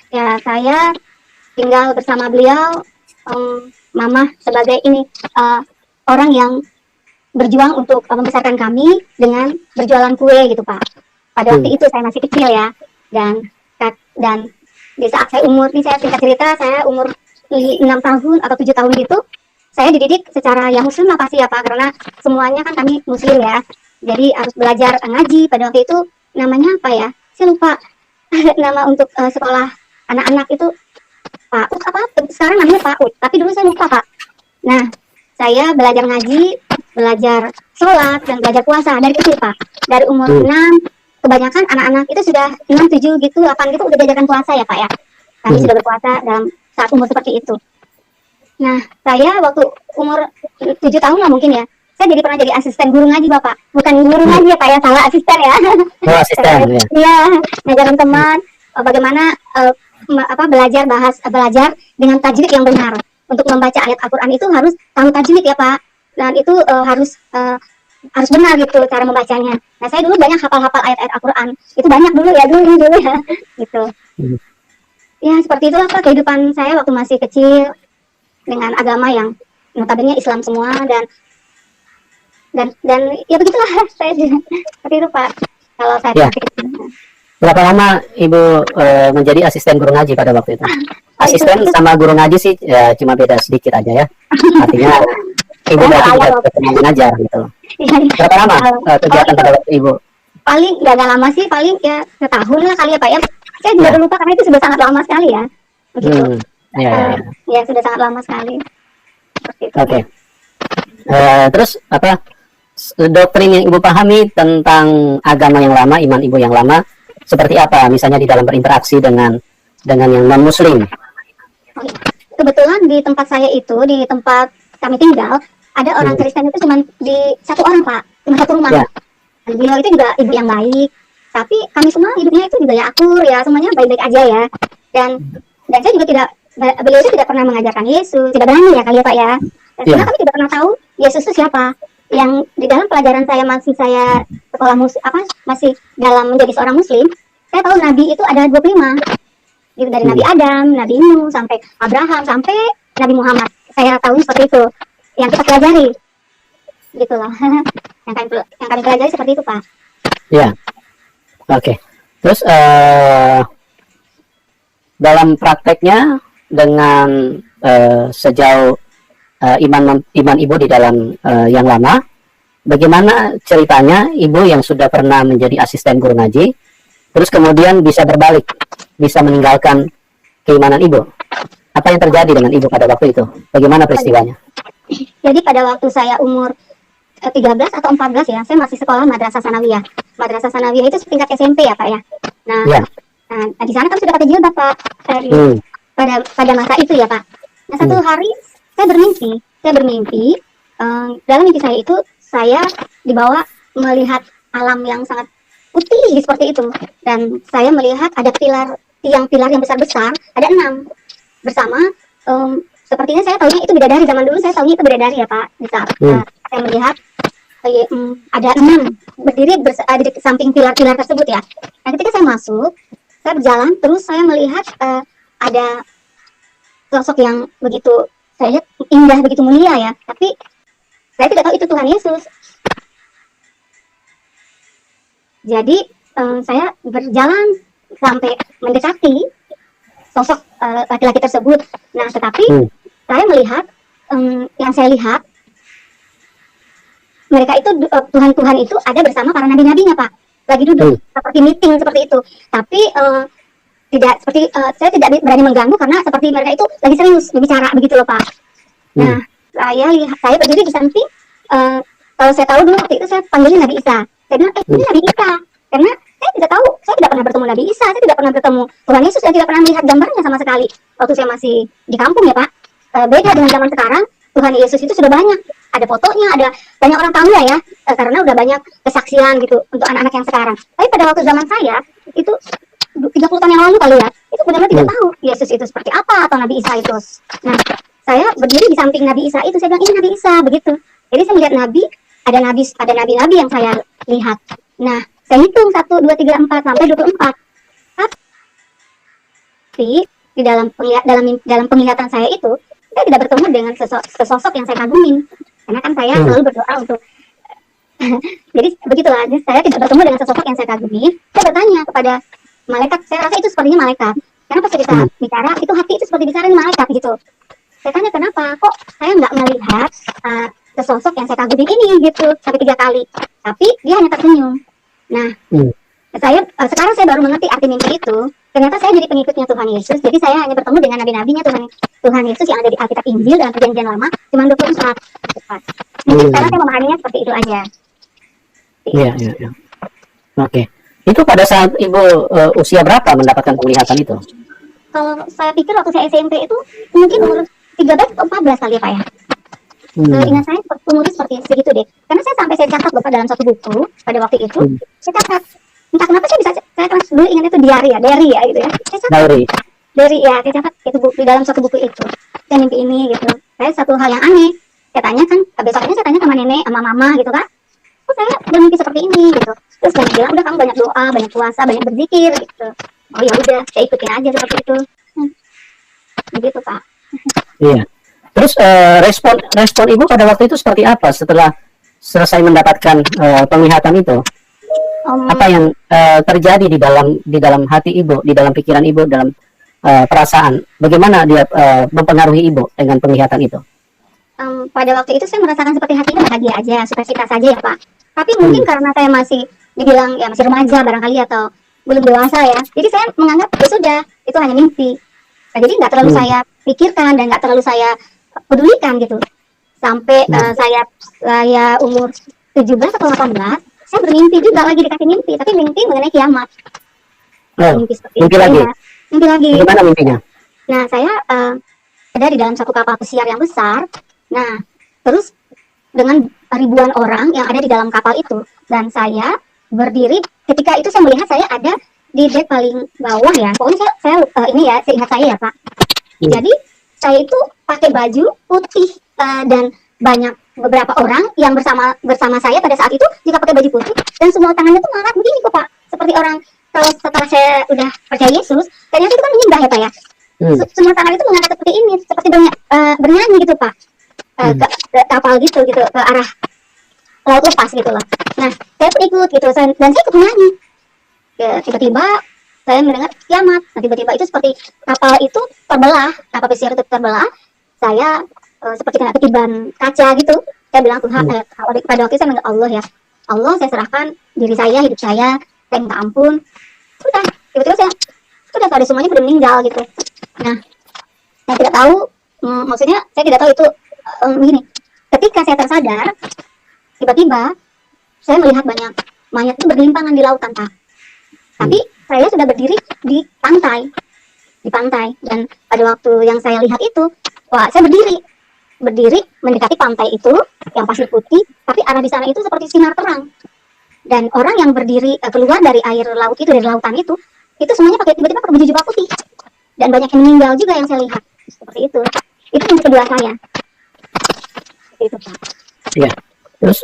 Ya, saya tinggal bersama beliau, mama sebagai ini orang yang berjuang untuk membesarkan kami dengan berjualan kue gitu Pak. Pada waktu itu saya masih kecil ya, dan dan di saat saya umur, ini saya singkat cerita, saya umur 6 tahun atau 7 tahun gitu, saya dididik secara yang muslim apa sih ya Pak, karena semuanya kan kami muslim ya, jadi harus belajar ngaji. Pada waktu itu namanya apa ya, saya lupa nama untuk sekolah anak-anak itu PAUD apa, sekarang namanya PAUD, tapi dulu saya lupa Pak. Nah, saya belajar ngaji, belajar sholat, dan belajar puasa dari kecil Pak. Dari umur 6, kebanyakan anak-anak itu sudah 6, 7 gitu, 8 gitu udah diajarkan puasa ya Pak ya. Kami sudah berpuasa dalam saat umur seperti itu. Nah, saya waktu umur 7 tahun lah mungkin ya, saya jadi pernah jadi asisten guru ngaji Bapak. Bukan guru ngaji ya Pak ya, salah, asisten ya. Oh, asisten ya. Iya, ngajarin teman bagaimana belajar dengan tajwid yang benar. Untuk membaca ayat Al-Quran itu harus tahu tajwid ya Pak, dan itu harus benar gitu cara membacanya. Nah, saya dulu banyak hafal-hafal ayat-ayat Al-Quran, itu banyak dulu ya gitu. Ya seperti itulah Pak kehidupan saya waktu masih kecil dengan agama yang notabene Islam semua, dan ya begitulah saya seperti itu Pak kalau saya masih kecil. Berapa lama Ibu menjadi asisten guru ngaji pada waktu itu? Asisten sama guru ngaji sih ya, cuma beda sedikit aja ya. Artinya Ibu berarti tidak pernah mengajar gitu. Berapa lama kegiatan pada waktu Ibu? Paling nggak lama sih, paling ya setahun lah kali ya Pak ya. Saya juga udah lupa karena itu sudah sangat lama sekali ya. Begitu. Ya sudah sangat lama sekali. Oke. Terus apa doktrin yang Ibu pahami tentang agama yang lama, iman Ibu yang lama seperti apa? Misalnya di dalam berinteraksi dengan yang non Muslim. Kebetulan di tempat saya itu, di tempat kami tinggal, ada orang Kristen itu cuma di satu orang Pak, cuma satu rumah. Ya. Dan beliau itu juga ibu yang baik, tapi kami semua hidupnya itu juga ya akur ya, semuanya baik-baik aja ya. Dan saya juga tidak, beliau itu tidak pernah mengajarkan Yesus, tidak berani ya kali ya Pak ya. Dan karena kami tidak pernah tahu Yesus itu siapa. Yang di dalam pelajaran saya sekolah masih dalam menjadi seorang Muslim, saya tahu Nabi itu ada 25. Gitu, dari Nabi Adam, Nabi Nuh, sampai Abraham, sampai Nabi Muhammad. Saya tahu seperti itu. Yang kita pelajari. Gitu loh. yang kami pelajari seperti itu, Pak. Ya. Oke. Terus dalam prakteknya dengan sejauh iman Ibu di dalam yang lama, bagaimana ceritanya Ibu yang sudah pernah menjadi asisten guru ngaji, terus kemudian bisa berbalik, bisa meninggalkan keimanan Ibu? Apa yang terjadi dengan Ibu pada waktu itu? Bagaimana peristiwanya? Jadi pada waktu saya umur 13 atau 14 ya, saya masih sekolah Madrasah Sanawiyah. Madrasah Sanawiyah itu setingkat SMP ya Pak ya. Nah, nah di sana kan sudah pakai jilbab Pak. Pada masa itu ya Pak. Nah satu hari saya bermimpi, dalam mimpi saya itu saya dibawa melihat alam yang sangat putih seperti itu, dan saya melihat ada tiang-pilar yang besar-besar, ada 6 bersama, sepertinya saya tahunya itu bidadari, zaman dulu saya tahunya itu bidadari ya Pak. Besar. Saya melihat ada 6 berdiri di samping pilar-pilar tersebut ya. Nah ketika saya masuk, saya berjalan, terus saya melihat ada sosok yang begitu saya lihat indah, begitu mulia ya, tapi saya tidak tahu itu Tuhan Yesus. Jadi saya berjalan sampai mendekati sosok laki-laki tersebut. Nah tetapi saya melihat, yang saya lihat mereka itu Tuhan itu ada bersama para nabi-nabinya Pak, lagi duduk seperti meeting seperti itu. Tapi tidak seperti saya tidak berani mengganggu karena seperti mereka itu lagi serius berbicara begitu loh Pak. Nah saya berdiri di samping, kalau saya tahu dulu waktu itu saya panggilnya Nabi Isa. Saya bilang ini Nabi Isa, karena saya tidak tahu, saya tidak pernah bertemu Nabi Isa, saya tidak pernah bertemu Tuhan Yesus, saya tidak pernah melihat gambarnya sama sekali waktu saya masih di kampung ya Pak. Beda dengan zaman sekarang, Tuhan Yesus itu sudah banyak, ada fotonya, ada banyak orang tahu ya, karena udah banyak kesaksian gitu untuk anak-anak yang sekarang. Tapi pada waktu zaman saya itu 30 tahun yang lalu kali ya, itu benar-benar tidak tahu Yesus itu seperti apa atau Nabi Isa itu. Nah saya berdiri di samping Nabi Isa itu, saya bilang ini Nabi Isa begitu. Jadi saya melihat Nabi, ada nabi-nabi yang saya lihat. Nah saya hitung 1, 2, 3, 4 sampai 24. Tapi di dalam penglihatan saya itu, saya tidak bertemu dengan sesosok yang saya kagumin. Karena kan saya selalu berdoa untuk jadi begitulah, saya tidak bertemu dengan sosok yang saya kagumi. Saya bertanya kepada malaikat, saya rasa itu sepertinya malaikat. Karena pas kita bicara, itu hati itu seperti bicara dengan malaikat gitu. Saya tanya kenapa, kok saya nggak melihat sesosok yang saya kagumi ini gitu sampai 3 kali. Tapi dia hanya tersenyum. Nah, sekarang saya baru mengerti arti mimpi itu. Ternyata saya jadi pengikutnya Tuhan Yesus. Jadi saya hanya bertemu dengan nabi-nabinya Tuhan Yesus yang ada di Alkitab Injil dan Perjanjian Lama cuma 24. Mungkin sekarang saya memahaminya seperti itu aja. Iya. Oke. Itu pada saat Ibu usia berapa mendapatkan penglihatan itu? Kalau saya pikir waktu saya SMP itu mungkin umur 13 atau 14 kali ya Pak ya. Ingat saya umurnya seperti segitu deh. Karena saya catat Bapak dalam satu buku pada waktu itu. Saya catat. Entah kenapa saya kelas dulu ingat itu diary ya gitu ya. Saya catat. Diary ya, saya catat itu di dalam satu buku itu. Saya mimpi ini gitu. Saya satu hal yang aneh. Saya tanya kan, besoknya saya tanya sama nenek, sama mama gitu kan. Kok saya bermimpi seperti ini gitu. Terus saya bilang udah kamu banyak doa, banyak puasa, banyak berzikir gitu. Oh ya udah, saya ikutin aja seperti itu. Begitu Pak. Iya. Terus respon Ibu pada waktu itu seperti apa setelah selesai mendapatkan penglihatan itu? Apa yang terjadi di dalam hati Ibu, di dalam pikiran Ibu, dalam perasaan? Bagaimana dia mempengaruhi Ibu dengan penglihatan itu? Pada waktu itu saya merasakan seperti hatinya bahagia aja, sukacita saja ya Pak. Tapi mungkin karena saya masih dibilang ya masih remaja barangkali atau belum dewasa ya, jadi saya menganggap ya sudah itu hanya mimpi. Nah, jadi nggak terlalu saya pikirkan dan nggak terlalu saya pedulikan gitu. Sampai saya umur 17 atau 18, saya bermimpi juga lagi dikasih mimpi, tapi mimpi mengenai kiamat. Mimpi lagi. Mimpi lagi. Bagaimana mimpinya? Nah, saya ada di dalam satu kapal pesiar yang besar. Nah, terus dengan ribuan orang yang ada di dalam kapal itu, dan saya berdiri. Ketika itu saya melihat saya ada di deck paling bawah ya. Pokoknya saya ini ya, seingat saya ya Pak. Jadi saya itu pakai baju putih dan banyak beberapa orang yang bersama saya pada saat itu juga pakai baju putih dan semua tangannya tuh mengangkat begini kok Pak. Seperti orang kalau setelah saya udah percaya Yesus, ternyata itu kan menyembah ya Pak ya. Semua tangan itu mengangkat seperti ini, seperti bernyanyi gitu Pak. Ke kapal gitu ke arah laut lepas gitu loh. Nah, saya pun ikut gitu dan saya ikut menyanyi. Ya, tiba-tiba saya mendengar kiamat. Nah, tiba-tiba itu seperti kapal itu terbelah, kapal pesiar itu terbelah. Saya seperti kena ketiban kaca gitu. Saya bilang Tuhan, pada waktu itu saya manggil Allah ya. Allah, saya serahkan diri saya, hidup saya minta ampun. Sudah, tiba-tiba saya sudah pada semuanya sudah meninggal gitu. Nah, saya tidak tahu, maksudnya saya tidak tahu itu begini. Ketika saya tersadar, tiba-tiba saya melihat banyak mayat itu bergelimpangan di lautan Pak. Tapi saya sudah berdiri di pantai, dan pada waktu yang saya lihat itu, wah saya berdiri mendekati pantai itu yang pasir putih, tapi arah di sana itu seperti sinar terang. Dan orang yang berdiri keluar dari air laut itu, dari lautan itu semuanya tiba-tiba pakai baju jubah putih. Dan banyak yang meninggal juga yang saya lihat seperti itu. Itu yang kedua saya. Seperti itu Pak. Iya. Terus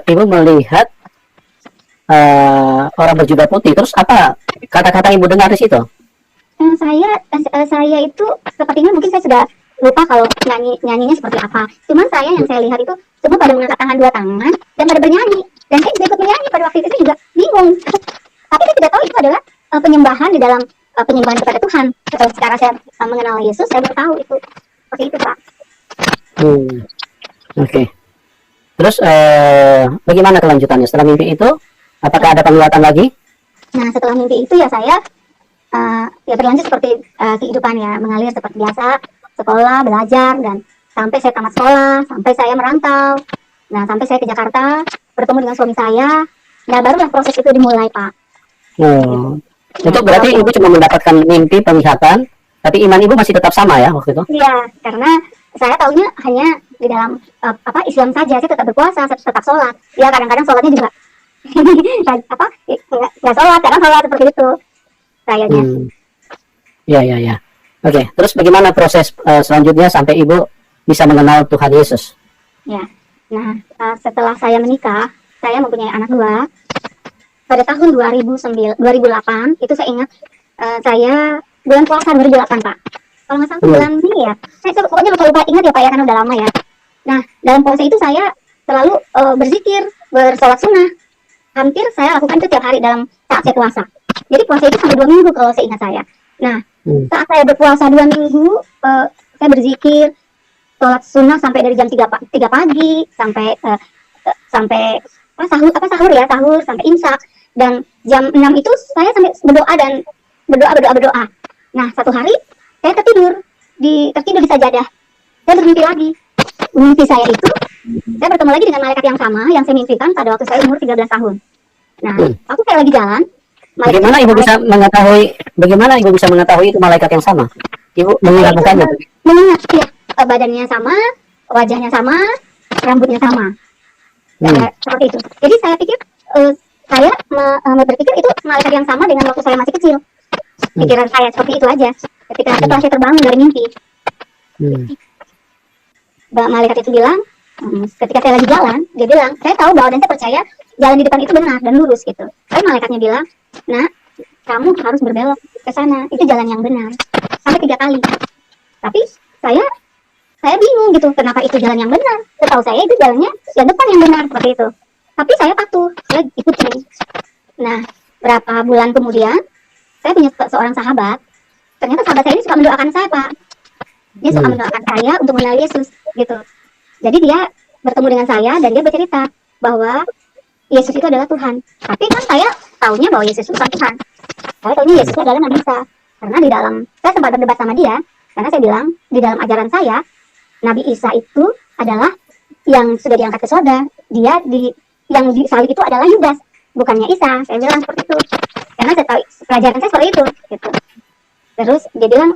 Ibu melihat orang berjubah putih. Terus apa kata-kata Ibu dengar di situ? Saya itu sepertinya mungkin saya sudah lupa kalau nyanyinya seperti apa. Cuman yang saya lihat itu semua pada mengangkat dua tangan dan pada bernyanyi. Dan saya juga ikut menyanyi pada waktu itu, saya juga bingung. Tapi saya tidak tahu itu adalah penyembahan di dalam penyembahan kepada Tuhan. Setelah sekarang saya mengenal Yesus, saya baru tahu itu seperti itu Pak. Oke. Terus bagaimana kelanjutannya setelah mimpi itu? Apakah ada penglihatan lagi? Nah, setelah mimpi itu ya saya ya berlanjut seperti kehidupan ya, mengalir seperti biasa, sekolah, belajar, dan sampai saya tamat sekolah, sampai saya merantau. Nah, sampai saya ke Jakarta, bertemu dengan suami saya. Nah, barulah proses itu dimulai Pak. Itu berarti Ibu cuma mendapatkan mimpi, penglihatan, tapi iman Ibu masih tetap sama ya waktu itu? Iya, karena saya tahunya hanya di dalam Islam saja. Saya tetap berpuasa, saya tetap sholat. Ya kadang-kadang sholatnya juga nggak sholat, kadang sholat seperti itu kayaknya. Ya. Oke, terus bagaimana proses selanjutnya sampai Ibu bisa mengenal Tuhan Yesus? Ya, nah setelah saya menikah, saya mempunyai anak 2. Pada tahun 2008 itu saya ingat saya bulan puasa 2008 Pak. Kalau nggak salah bulan ini ya. Saya pokoknya lupa ingat ya Pak ya, karena udah lama ya. Nah, dalam puasa itu saya selalu berzikir, bersolat sunnah. Hampir saya lakukan itu tiap hari dalam saat saya puasa. Jadi puasa itu sampai 2 minggu kalau seingat saya. Nah, saat saya berpuasa 2 minggu, saya berzikir, sholat sunnah sampai dari jam 3 pagi sampai sampai sahur sampai imsak, dan jam 6 itu saya sampai berdoa dan berdoa. Nah, satu hari saya tertidur di sajadah. Saya bermimpi lagi. Mimpi saya itu saya bertemu lagi dengan malaikat yang sama yang saya mimpikan pada waktu saya umur 13 tahun. Nah, aku kayak lagi jalan. Bagaimana ibu bisa mengetahui itu malaikat yang sama? Ibu mengingat mukanya? Mengingat, ya, badannya sama, wajahnya sama, rambutnya sama. Seperti itu. Jadi saya pikir, saya berpikir itu malaikat yang sama dengan waktu saya masih kecil. Pikiran saya seperti itu aja. Setelah saya terbangun dari mimpi, malaikat itu bilang, ketika saya lagi jalan, dia bilang, saya tahu bahwa dan saya percaya jalan di depan itu benar dan lurus gitu. Tapi malaikatnya bilang, nah, kamu harus berbelok ke sana, itu jalan yang benar. Sampai 3 kali. Tapi saya bingung gitu, kenapa itu jalan yang benar? Setahu saya itu jalannya yang depan yang benar, seperti itu. Tapi saya patuh, saya ikutin. Nah, berapa bulan kemudian, saya punya seorang sahabat. Ternyata sahabat saya ini suka mendoakan saya, Pak. Dia suka mendoakan saya untuk mengenal Yesus, gitu. Jadi dia bertemu dengan saya dan dia bercerita bahwa Yesus itu adalah Tuhan. Tapi kan saya taunya bahwa Yesus itu bukan Tuhan. Saya taunya Yesus adalah Nabi Isa. Karena di dalam, saya sempat berdebat sama dia, karena saya bilang, di dalam ajaran saya, Nabi Isa itu adalah yang sudah diangkat ke surga. Yang disalib itu adalah Yudas, bukannya Isa. Saya bilang seperti itu. Karena saya tahu, pelajaran saya seperti itu. Gitu. Terus dia bilang,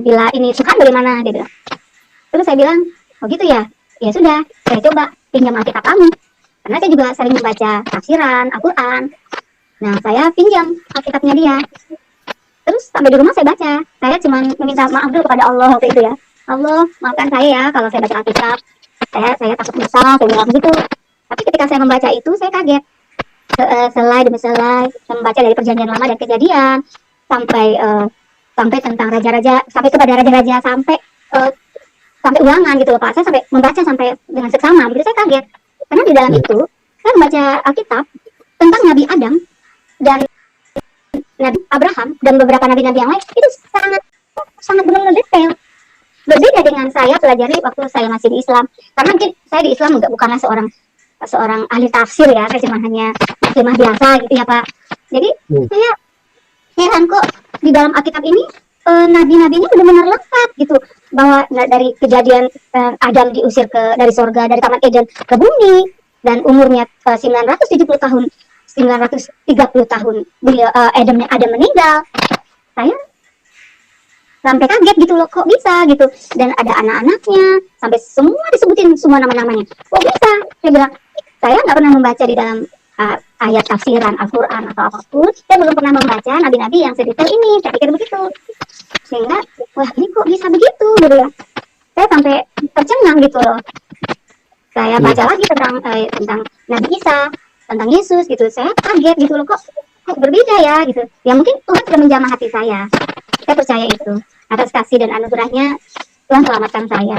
bila ini Tuhan bagaimana? Dia bilang. Terus saya bilang, oh gitu ya? Ya sudah, saya coba pinjam Alkitab kamu. Karena saya juga sering membaca tafsiran, Al-Quran. Nah, saya pinjam Alkitabnya dia. Terus sampai di rumah saya baca. Saya cuma meminta maaf dulu kepada Allah waktu itu ya. Allah, maafkan saya ya kalau saya baca Alkitab. Saya takut dosa, saya bilang begitu. Tapi ketika saya membaca itu, saya kaget. Selai demi selai, saya membaca dari Perjanjian Lama dan Kejadian, sampai tentang raja-raja, sampai kepada raja-raja, sampai ulangan gitu loh Pak. Saya sampai membaca sampai dengan seksama, begitu saya kaget. Karena di dalam itu, saya membaca Alkitab tentang Nabi Adam dan Nabi Abraham dan beberapa nabi-nabi yang lain, itu sangat benar-benar detail. Berbeda dengan saya pelajari waktu saya masih di Islam. Karena mungkin saya di Islam bukanlah seorang ahli tafsir ya, saya cuma hanya muslimah biasa gitu ya Pak. Jadi saya heran kok di dalam Alkitab ini nabi-nabinya benar-benar lengkap gitu, bahwa dari kejadian Adam diusir dari sorga, dari Taman Eden ke bumi, dan umurnya 930 tahun, 930 tahun Adam meninggal. Saya sampai kaget gitu loh, kok bisa gitu, dan ada anak-anaknya, sampai semua disebutin semua nama-namanya, kok bisa? Saya bilang, saya nggak pernah membaca di dalam ayat tafsiran Al-Quran atau apapun, saya belum pernah membaca nabi-nabi yang sedetail ini. Saya pikir begitu, sehingga wah ini kok bisa begitu gitu ya, saya sampai tercengang gitu loh. Saya baca lagi tentang Nabi Isa, tentang Yesus gitu, saya kaget gitu loh, kok berbeda ya gitu. Ya mungkin Tuhan sudah menjamah hati saya percaya itu, atas kasih dan anugerahnya Tuhan selamatkan saya.